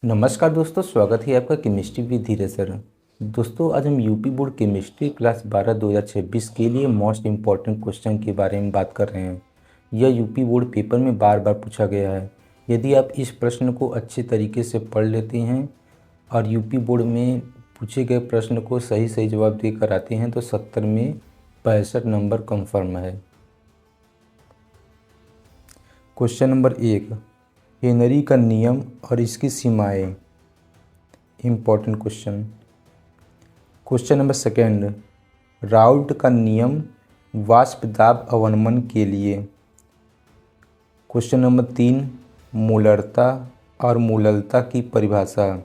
नमस्कार दोस्तों, स्वागत है आपका केमिस्ट्री विद धीरज सर। दोस्तों, आज हम यूपी बोर्ड केमिस्ट्री क्लास 12 2026 के लिए मोस्ट इम्पॉर्टेंट क्वेश्चन के बारे में बात कर रहे हैं। यह यूपी बोर्ड पेपर में बार बार पूछा गया है। यदि आप इस प्रश्न को अच्छे तरीके से पढ़ लेते हैं और यूपी बोर्ड में पूछे गए प्रश्न को सही सही जवाब देकर आते हैं तो 70 में 65 नंबर कन्फर्म है। क्वेश्चन नंबर 1, हेनरी का नियम और इसकी सीमाएं। Important question. Question number 2, Raoult का नियम वाष्प दाब अवनमन के लिए। क्वेश्चन नंबर 3, मोलरता और मूललता की परिभाषा।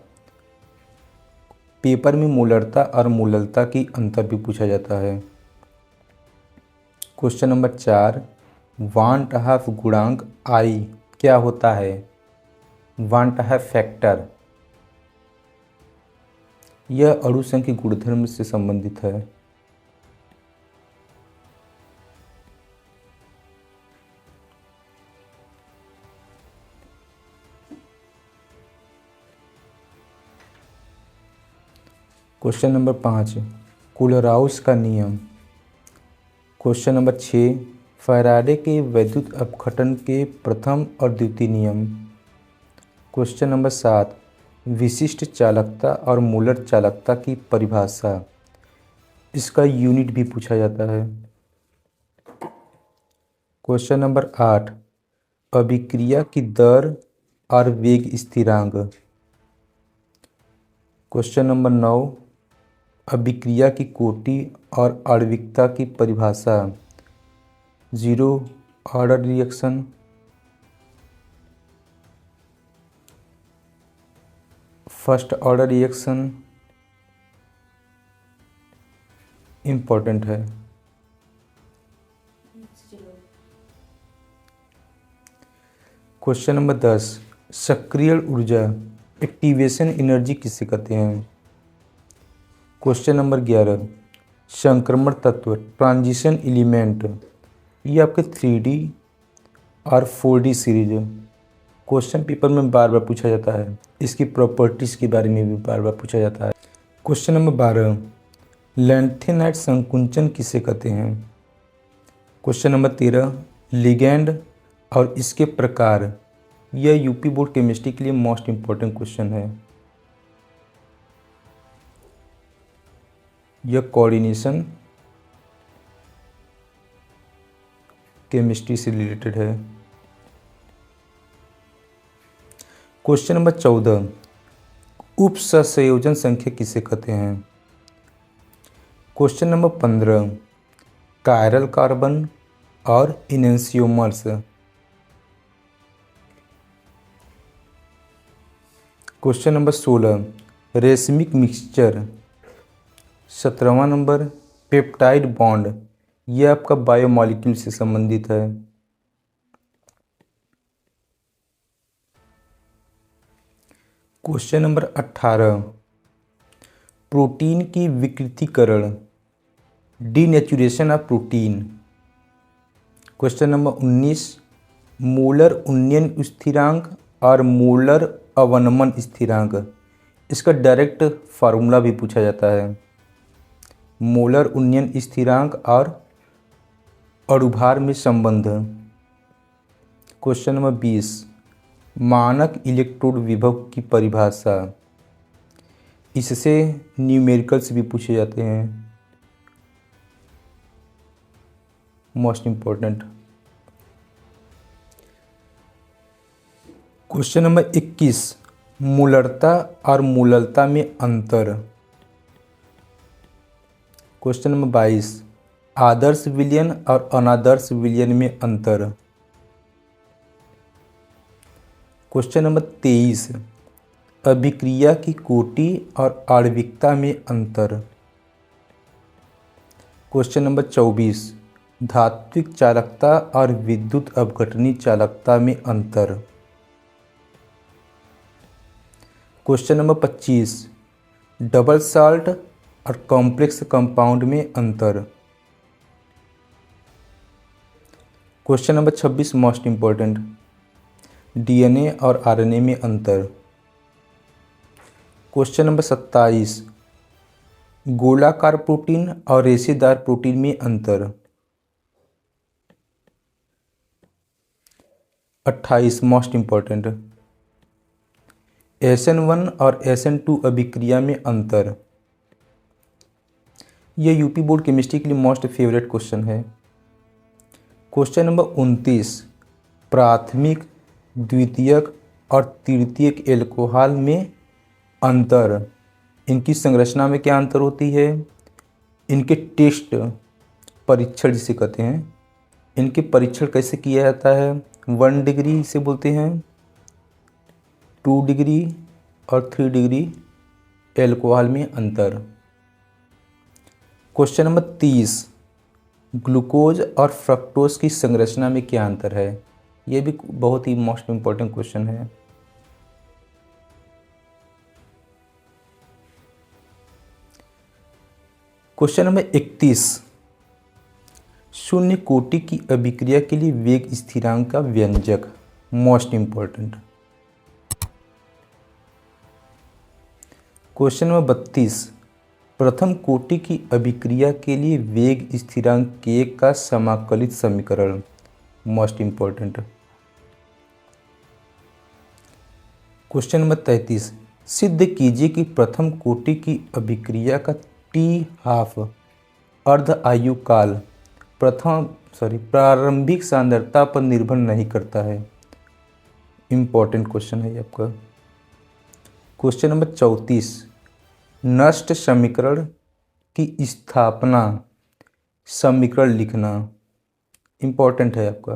पेपर में मोलरता और मूललता की अंतर भी पूछा जाता है। क्वेश्चन नंबर 4, वान ट हाफ गुणांक आई क्या होता है? वान ट हाफ फैक्टर। यह अणु संघ के गुणधर्म से संबंधित है। क्वेश्चन नंबर 5, कुलराउस का नियम। क्वेश्चन नंबर 6, फैराडे के वैद्युत अपघटन के प्रथम और द्वितीय नियम। क्वेश्चन नंबर 7, विशिष्ट चालकता और मूलर चालकता की परिभाषा। इसका यूनिट भी पूछा जाता है। क्वेश्चन नंबर 8, अभिक्रिया की दर और वेग स्थिरांक। क्वेश्चन नंबर 9, अभिक्रिया की कोटि और आणविकता की परिभाषा। Zero order reaction, first order reaction important है। क्वेश्चन नंबर 10, सक्रिय ऊर्जा एक्टिवेशन एनर्जी किसे कहते हैं? क्वेश्चन नंबर 11, संक्रमण तत्व ट्रांजिशन एलिमेंट। ये आपके 3D और 4D सीरीज क्वेश्चन पेपर में बार बार पूछा जाता है। इसकी प्रॉपर्टीज़ के बारे में भी बार बार पूछा जाता है। क्वेश्चन नंबर 12, लैंथेनाइट संकुंचन किसे कहते हैं? क्वेश्चन नंबर 13, लिगैंड और इसके प्रकार। यह यूपी बोर्ड केमिस्ट्री के लिए मोस्ट इम्पोर्टेंट क्वेश्चन है। यह कोऑर्डिनेशन केमिस्ट्री से रिलेटेड है। क्वेश्चन नंबर 14, उपसंयोजन संख्या किसे कहते हैं? क्वेश्चन नंबर 15, कायरल कार्बन और enantiomers. Question number 16, racemic mixture. 17वां नंबर, पेप्टाइड बॉन्ड। यह आपका बायोमॉलिक्यूल से संबंधित है। क्वेश्चन नंबर 18, प्रोटीन की विकृतीकरण denaturation of protein. Question number 19, molar उन्नयन स्थिरांक और मोलर अवनमन स्थिरांक। इसका डायरेक्ट फार्मूला भी पूछा जाता है। मोलर उन्नयन स्थिरांक और अणुभार में संबंध। क्वेश्चन नंबर 20, मानक इलेक्ट्रोड विभव की परिभाषा। इससे न्यूमेरिकल्स भी पूछे जाते हैं, मोस्ट इम्पोर्टेंट। क्वेश्चन नंबर 21, मूलरता और मूललता में अंतर। क्वेश्चन नंबर 22, आदर्श विलयन और अनादर्श विलयन में अंतर। क्वेश्चन नंबर 23, अभिक्रिया की कोटि और आणविकता में अंतर। क्वेश्चन नंबर 24, धात्विक चालकता और विद्युत अपघटनी चालकता में अंतर। क्वेश्चन नंबर 25, डबल साल्ट और कॉम्प्लेक्स कंपाउंड में अंतर। Question number 26 most important, DNA और आरएनए में अंतर। क्वेश्चन नंबर 27, गोलाकार प्रोटीन और रेशेदार प्रोटीन में अंतर। 28 मोस्ट इंपॉर्टेंट, SN1 और SN2 अभिक्रिया में अंतर। यह यूपी बोर्ड केमिस्ट्री के लिए मोस्ट फेवरेट क्वेश्चन है। क्वेश्चन नंबर 29, प्राथमिक, द्वितीयक और तृतीयक एल्कोहल में अंतर। इनकी संरचना में क्या अंतर होती है, इनके टेस्ट परीक्षण जिसे कहते हैं, इनके परीक्षण कैसे किया जाता है। 1 डिग्री से बोलते हैं, 2 डिग्री और 3 डिग्री एल्कोहल में अंतर। क्वेश्चन नंबर 30, ग्लूकोज और फ्रक्टोज की संरचना में क्या अंतर है। ये भी बहुत ही मोस्ट इंपॉर्टेंट क्वेश्चन है। क्वेश्चन नंबर 31, शून्य कोटि की अभिक्रिया के लिए वेग स्थिरांक का व्यंजक। Most important. क्वेश्चन नंबर 32, प्रथम कोटि की अभिक्रिया के लिए वेग स्थिरांक k का समाकलित समीकरण। Most important. क्वेश्चन नंबर 33, सिद्ध कीजिए कि प्रथम कोटि की अभिक्रिया का T½ अर्ध आयु काल प्रारंभिक सांद्रता पर निर्भर नहीं करता है। इंपॉर्टेंट क्वेश्चन है ये आपका। क्वेश्चन नंबर 34, नष्ट समीकरण की स्थापना समीकरण लिखना। इंपॉर्टेंट है आपका।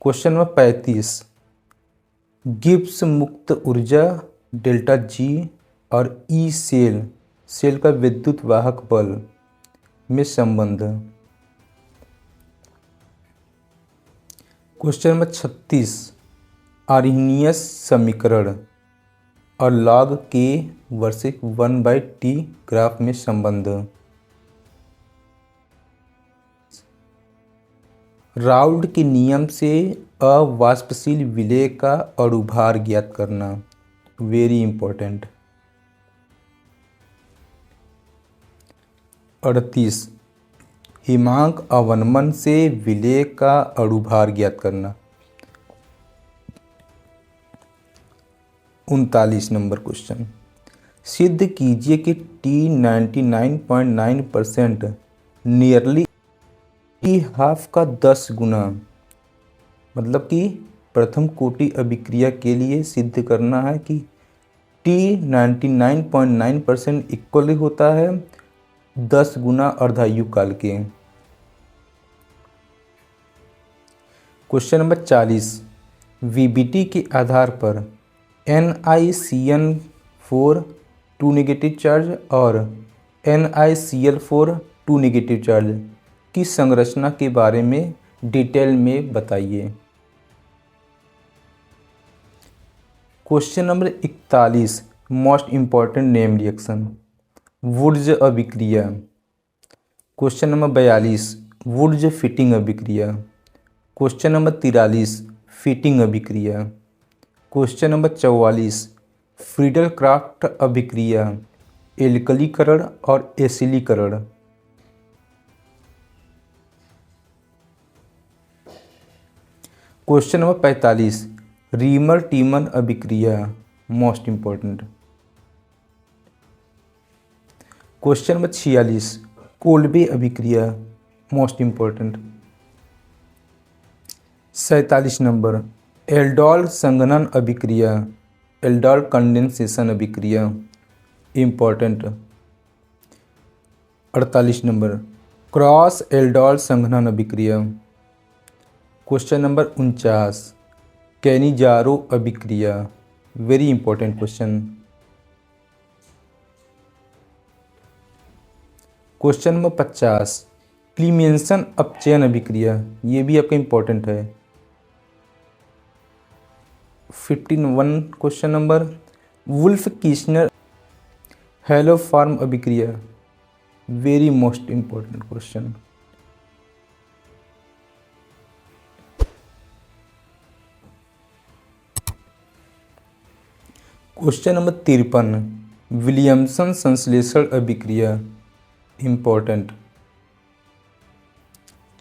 क्वेश्चन नंबर 35, गिब्स मुक्त ऊर्जा डेल्टा G और E सेल का विद्युत वाहक बल में संबंध। क्वेश्चन नंबर 36, आर्रहीनियस समीकरण और log K versus 1/T graph में संबंध। राउल्ट के नियम से अवाष्पशील विलेय का अणुभार ज्ञात करना। Very important. 38, हिमांक अवनमन से विलेय का अणुभार ज्ञात करना। 39 नंबर क्वेश्चन, सिद्ध कीजिए कि T99.9% नियरली T½ का 10 गुना। मतलब कि प्रथम कोटि अभिक्रिया के लिए सिद्ध करना है कि T99.9% इक्वल होता है 10 गुना अर्धायु काल के। क्वेश्चन नंबर 40, VBT के आधार पर NiCN4 2 नेगेटिव चार्ज और NiCl4 2 नेगेटिव चार्ज की संरचना के बारे में डिटेल में बताइए। Question number 41, most important name reaction, Wurtz अभिक्रिया। क्वेश्चन नंबर 42, वुड्स फिटिंग अभिक्रिया। क्वेश्चन नंबर 43, फिटिंग अभिक्रिया। क्वेश्चन नंबर 44, फ्रीडल क्राफ्ट अभिक्रिया, एल्कलीकरण और एसिलीकरण। क्वेश्चन नंबर 45, रीमर टीमन अभिक्रिया। Most important. Question number 46, Kolbe अभिक्रिया। Most important. 47 नंबर, एल्डोल संघनन अभिक्रिया, एल्डोल कंडेंसेशन अभिक्रिया। इंपॉर्टेंट। 48 नंबर, क्रॉस एल्डोल संघनन अभिक्रिया। क्वेश्चन नंबर 49, कैनिजारो अभिक्रिया। Very important question. Question number 50, Clemmensen अपचयन अभिक्रिया। ये भी आपका इंपॉर्टेंट है। 51 question number, Wolff Kishner haloform अभिक्रिया। Very most important question. Question number 53, Williamson संश्लेषण अभिक्रिया इम्पोर्टेंट।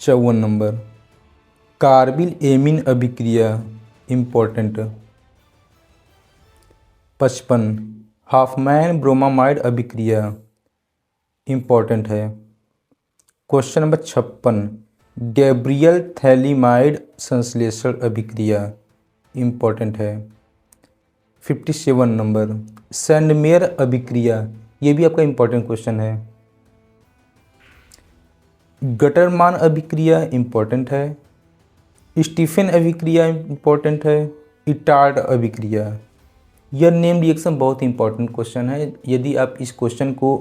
54 नंबर, कार्बिल एमीन अभिक्रिया इम्पोर्टेंट। 55, हॉफमैन ब्रोमामाइड अभिक्रिया इम्पोर्टेंट है। क्वेश्चन नंबर 56, गैब्रियल थैलिमाइड संश्लेषण अभिक्रिया इम्पोर्टेंट है। 57 नंबर, सैंडमेयर अभिक्रिया, ये भी आपका इम्पोर्टेंट क्वेश्चन है। गटरमान अभिक्रिया इम्पोर्टेंट है। स्टीफन अभिक्रिया इम्पोर्टेंट है। इटार्ड अभिक्रिया, यह नेम रिएक्शन बहुत इंपॉर्टेंट क्वेश्चन है। यदि आप इस क्वेश्चन को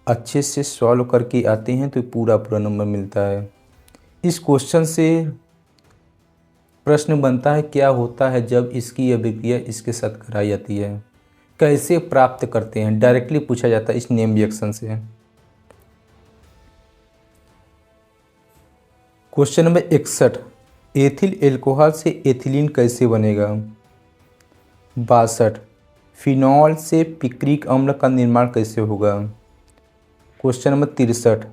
अच्छे से सॉल्व करके आते हैं तो पूरा नंबर मिलता है। इस क्वेश्चन से प्रश्न बनता है क्या होता है जब इसकी अभिक्रिया इसके साथ कराई जाती है, कैसे प्राप्त करते हैं, डायरेक्टली पूछा जाता है इस नेम रिएक्शन से। क्वेश्चन नंबर 61, एथिल एल्कोहल से एथिलीन कैसे बनेगा। 62, फिनॉल से पिक्रिक अम्ल का निर्माण कैसे होगा। क्वेश्चन नंबर 63,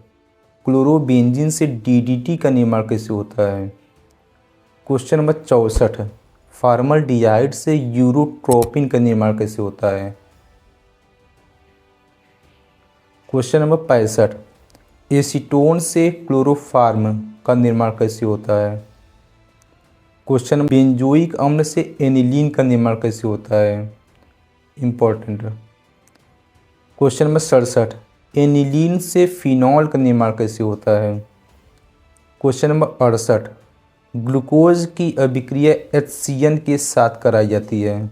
क्लोरोबेंजीन से डीडीटी का निर्माण कैसे होता है। क्वेश्चन नंबर 64, फॉर्मल्डिहाइड से यूरोट्रोपिन का निर्माण कैसे होता है। क्वेश्चन नंबर 65, एसीटोन से क्लोरोफार्म का निर्माण कैसे होता है। क्वेश्चन नंबर, बेंजोइक अम्ल से एनिलीन का निर्माण कैसे होता है, इम्पोर्टेंट। क्वेश्चन नंबर 67, एनिलीन से फिनॉल का निर्माण कैसे होता है। क्वेश्चन नंबर 68, ग्लूकोज की अभिक्रिया HCN के साथ कराई जाती है।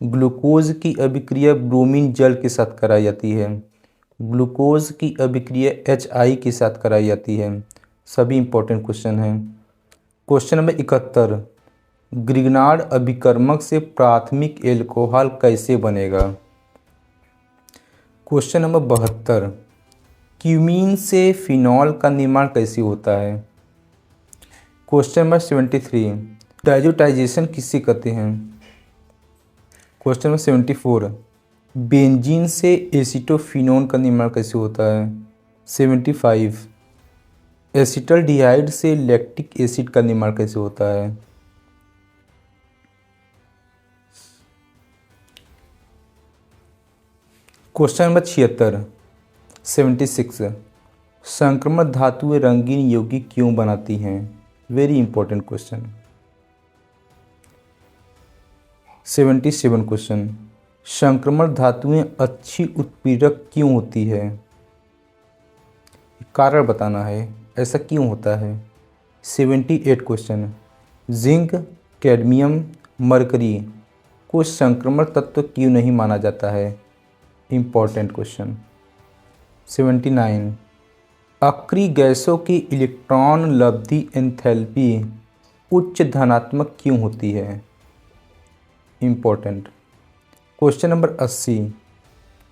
ग्लूकोज की अभिक्रिया ब्रोमीन जल के साथ कराई जाती है। ग्लूकोज की अभिक्रिया HI के साथ कराई जाती है। सभी इंपॉर्टेंट क्वेश्चन हैं। क्वेश्चन नंबर 71, ग्रिग्नार्ड अभिकर्मक से प्राथमिक एल्कोहल कैसे बनेगा। क्वेश्चन नंबर 72, क्यूमीन से फिनॉल का निर्माण कैसे होता है। क्वेश्चन नंबर 73, डाइजोटाइजेशन किससे कहते हैं। क्वेश्चन नंबर 74, बेंजीन से एसीटोफिनोन का निर्माण कैसे होता है। 75, एसिटल्डिहाइड से लैक्टिक एसिड का निर्माण कैसे होता है। क्वेश्चन नंबर 76, 76, संक्रमण धातुएं रंगीन यौगिक क्यों बनाती हैं। Very important question. 77 क्वेश्चन, संक्रमण धातुएं अच्छी उत्प्रेरक क्यों होती है, कारण बताना है, ऐसा क्यों होता है। 78 क्वेश्चन, जिंक, कैडमियम, मरकरी को संक्रमण तत्व क्यों नहीं माना जाता है, इम्पॉर्टेंट क्वेश्चन। 79, अक्रिय गैसों की इलेक्ट्रॉन लब्धि एंथैल्पी उच्च धनात्मक क्यों होती है, important. Question number 80,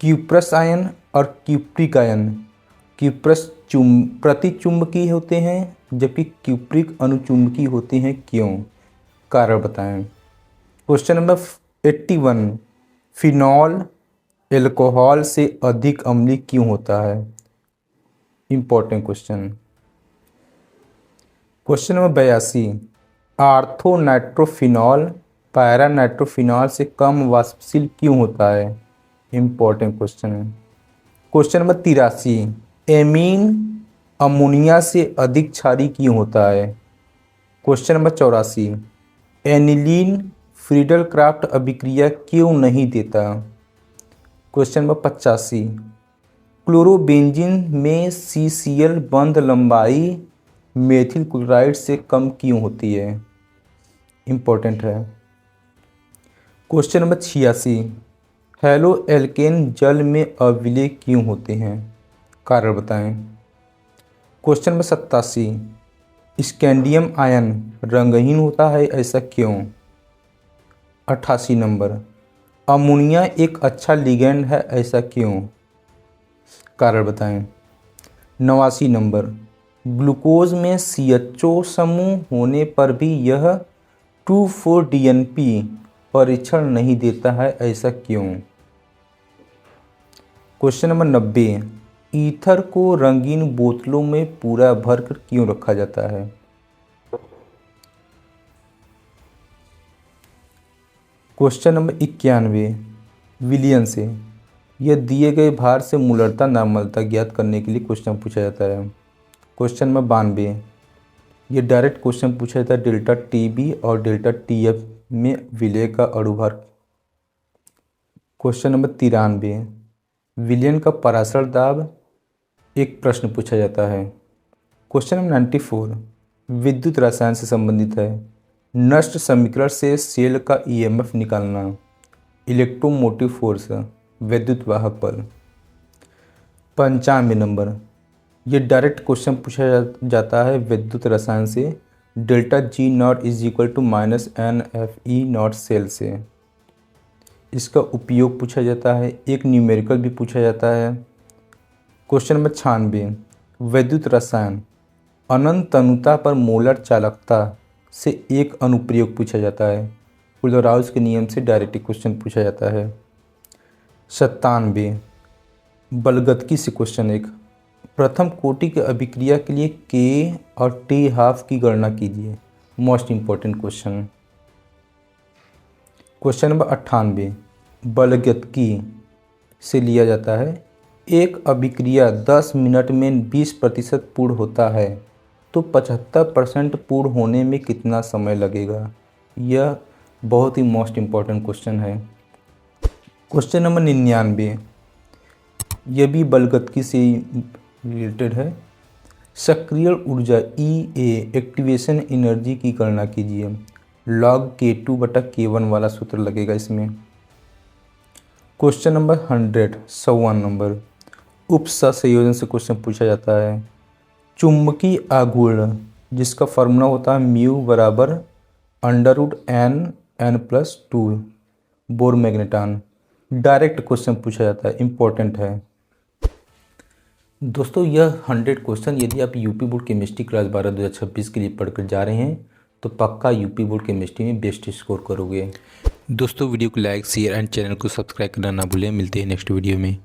cuprous ion और क्यूप्रिक आयन, क्यूप्रस प्रतिचुंबकीय होते हैं जबकि क्यूप्रिक अनुचुंबकीय होते हैं, क्यों, कारण बताएं। क्वेश्चन नंबर 81, फिनॉल एल्कोहल से अधिक अम्लीय क्यों होता है, important question. Question number 82, ortho nitrophenol para nitrophenol से कम वाष्पशील क्यों होता है, important question. Question number 83, amine ammonia से अधिक क्षारीय क्यों होता है। Question number 84, aniline Friedel Crafts अभिक्रिया क्यों नहीं देता। क्वेश्चन नंबर 85, क्लोरोबेंजीन में CCl बंध लंबाई मेथिल क्लोराइड से कम क्यों होती है, इम्पोर्टेंट है। क्वेश्चन नंबर 86, हेलो एल्केन जल में अविलेय क्यों होते हैं, कारण बताएं। क्वेश्चन नंबर 87, स्कैंडियम आयन रंगहीन होता है, ऐसा क्यों। 88 नंबर, अमोनिया एक अच्छा लिगैंड है, ऐसा क्यों, कारण बताएं। 89 नंबर, ग्लूकोज में CHO समूह होने पर भी यह 2,4-DNP परीक्षण नहीं देता है, ऐसा क्यों? क्वेश्चन नंबर 90, ईथर को रंगीन बोतलों में पूरा भरकर क्यों रखा जाता है? क्वेश्चन नंबर 91, विलियन से यह दिए गए भार से मूलरता नॉर्मलता ज्ञात करने के लिए क्वेश्चन पूछा जाता है। क्वेश्चन नंबर 92, ये डायरेक्ट क्वेश्चन पूछा जाता है डेल्टा टीबी और डेल्टा टीएफ में विलय का अणुभार। क्वेश्चन नंबर 93, विलयन का पराशर दाब एक प्रश्न पूछा जाता है। क्वेश्चन नंबर 94, विद्युत रसायन से संबंधित है। नष्ट समीकरण से सेल का ईएमएफ निकालना। इलेक्ट्रोमोटिव फोर्स, विद्युत वाहक बल। 95 नंबर, ये डायरेक्ट क्वेश्चन पूछा जाता है विद्युत रसायन से delta G naught is equal to minus n F E naught cell से। इसका उपयोग पूछा जाता है, एक न्यूमेरिकल भी पूछा जाता है। क्वेश्चन नंबर 96, विद्युत रसायन अनंत तनुता पर मोलर चालकता से एक अनुप्रयोग पूछा जाता है। कुलराउस के नियम से डायरेक्ट क्वेश्चन पूछा जाता है। 97, बलगतकी से क्वेश्चन एक, प्रथम कोटि के अभिक्रिया के लिए के और टी हाफ की गणना कीजिए। Most important question. Question number 98, बलगतकी से लिया जाता है, एक अभिक्रिया 10 मिनट में 20% पूर्ण होता है तो 75% पूर्ण होने में कितना समय लगेगा? यह बहुत ही मोस्ट इम्पॉर्टेंट क्वेश्चन है। क्वेश्चन नंबर 99, यह भी बलगतकी से रिलेटेड है। सक्रिय ऊर्जा E एक्टिवेशन एनर्जी की गणना कीजिए। लॉग K2/K1 वाला सूत्र लगेगा इसमें। क्वेश्चन नंबर 100, 100वां नंबर, उपसंयोजन से क्वेश्चन पूछा जाता है। चुंबकीय आघूर्ण जिसका फॉर्मूला होता है म्यू बराबर √n+2 बोर मैग्नेटान। डायरेक्ट क्वेश्चन पूछा जाता है, इंपॉर्टेंट है। दोस्तों यह 100 क्वेश्चन यदि आप यूपी बोर्ड केमिस्ट्री क्लास 12 2026 के लिए पढ़कर जा रहे हैं तो पक्का यूपी बोर्ड केमिस्ट्री में बेस्ट स्कोर करोगे। दोस्तों वीडियो को लाइक शेयर एंड चैनल को सब्सक्राइब करना ना भूलें। मिलते हैं नेक्स्ट वीडियो में।